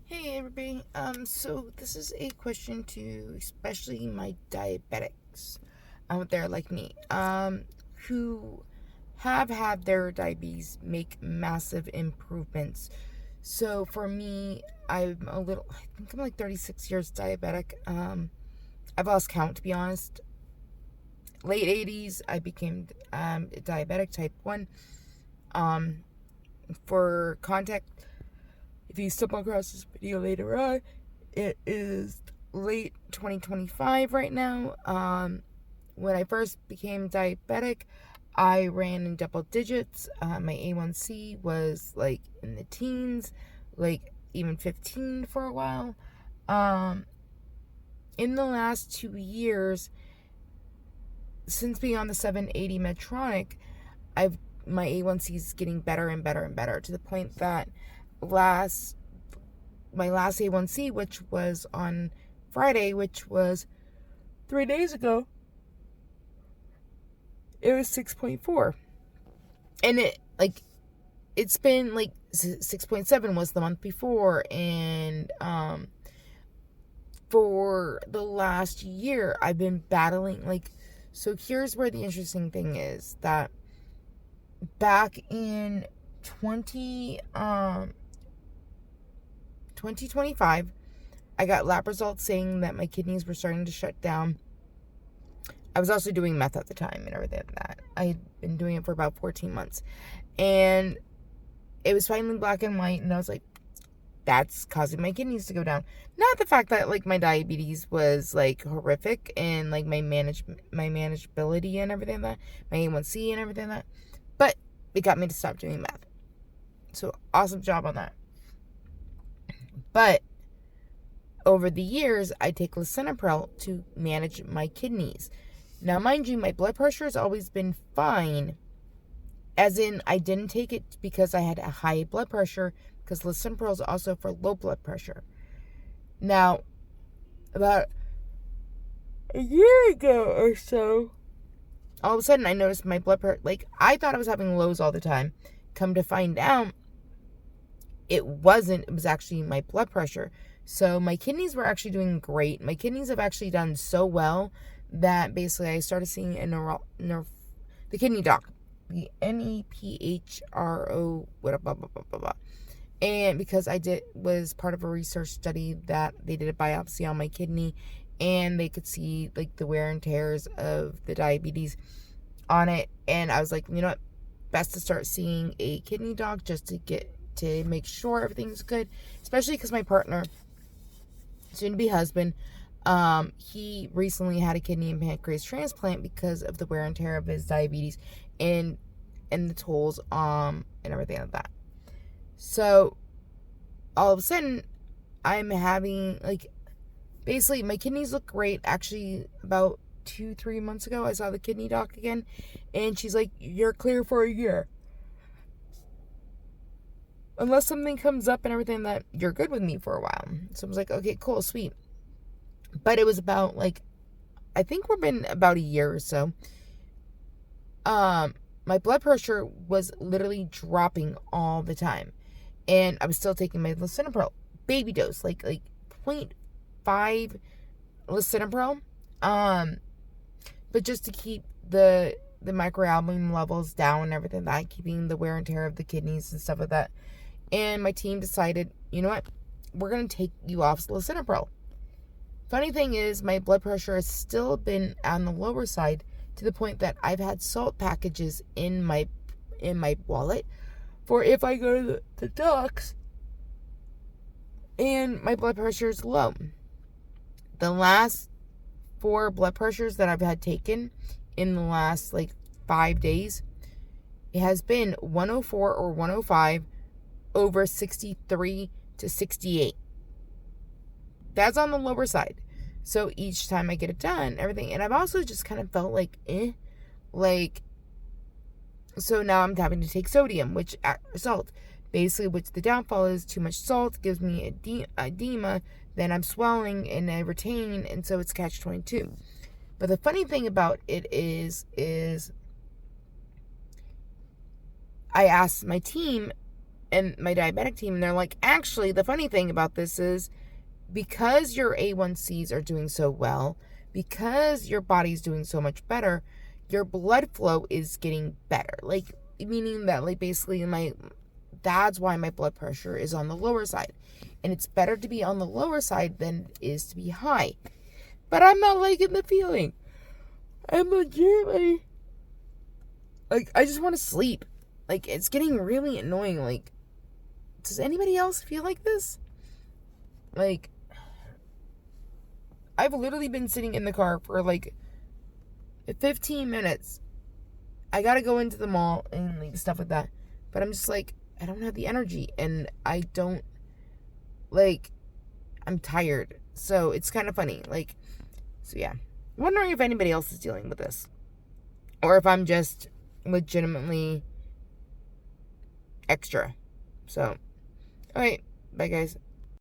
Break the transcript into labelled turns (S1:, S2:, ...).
S1: Hey everybody. So this is a question to especially my diabetics out there like me, who have had their diabetes make massive improvements. So for me, I think I'm like 36 years diabetic. I've lost count, to be honest. Late 80s, I became diabetic type 1. Um, for context, if you stumble across this video later on, it is late 2025 right now. When I first became diabetic, I ran in double digits. My A1C was like in the teens, like even 15 for a while. In the last 2 years, since being on the 780 Medtronic, my A1C is getting better and better and better, to the point that my last A1C, which was on Friday, which was 3 days ago, it was 6.4. And it's been like 6.7 was the month before. And for the last year, I've been battling, so here's where the interesting thing is, that back in 2025, I got lab results saying that my kidneys were starting to shut down. I was also doing meth at the time and everything like that. I had been doing it for about 14 months. And it was finally black and white, and I was like, that's causing my kidneys to go down. Not the fact that my diabetes was horrific, and my manageability and everything like that, my A1C and everything like that, but it got me to stop doing meth. So awesome job on that. But over the years, I take lisinopril to manage my kidneys. Now, mind you, my blood pressure has always been fine. As in, I didn't take it because I had a high blood pressure, because lisinopril is also for low blood pressure. Now, about a year ago or so, all of a sudden I noticed my blood pressure, I thought I was having lows all the time. Come to find out, it wasn't. It was actually my blood pressure. So my kidneys were actually doing great. My kidneys have actually done so well that basically I started seeing the kidney doc, the NEPHRO, blah, blah, blah, blah, blah. And because was part of a research study that they did a biopsy on my kidney, and they could see the wear and tears of the diabetes on it. And I was like, you know what, best to start seeing a kidney doc just to make sure everything's good, especially because my partner, soon to be husband, he recently had a kidney and pancreas transplant because of the wear and tear of his diabetes and the tolls and everything like that. So all of a sudden, I'm having basically my kidneys look great. Actually, about 2-3 months ago, I saw the kidney doc again, and she's like, you're clear for a year. Unless something comes up and everything, that you're good with me for a while. So I was like, okay, cool, sweet. But it was about I think we've been about a year or so. My blood pressure was literally dropping all the time, and I was still taking my lisinopril, baby dose, 0.5 lisinopril, but just to keep the microalbumin levels down and everything like that, keeping the wear and tear of the kidneys and stuff like that. And my team decided, you know what, we're going to take you off lisinopril. Funny thing is, my blood pressure has still been on the lower side, to the point that I've had salt packages in my wallet for if I go to the docks and my blood pressure is low. The last 4 blood pressures that I've had taken in the last 5 days, it has been 104 or 105 over 63 to 68. That's on the lower side. So each time I get it done, everything, and I've also just kind of felt so now I'm having to take sodium, salt, basically, which the downfall is too much salt gives me edema, then I'm swelling and I retain, and so it's catch-22. But the funny thing about it is I asked my team, and my diabetic team, and they're like, actually, the funny thing about this is because your A1Cs are doing so well, because your body's doing so much better, your blood flow is getting better. Like, meaning that, like, basically that's why my blood pressure is on the lower side. And it's better to be on the lower side than it is to be high. But I'm not liking the feeling. I'm legitimately, like, I just want to sleep. Like, it's getting really annoying. Like, does anybody else feel like this? Like, I've literally been sitting in the car for like 15 minutes. I gotta go into the mall and like stuff like that. But I'm just like, I don't have the energy. And I don't, like, I'm tired. So it's kind of funny. Like, so yeah. Wondering if anybody else is dealing with this. Or if I'm just legitimately extra. So, alright. Bye, guys.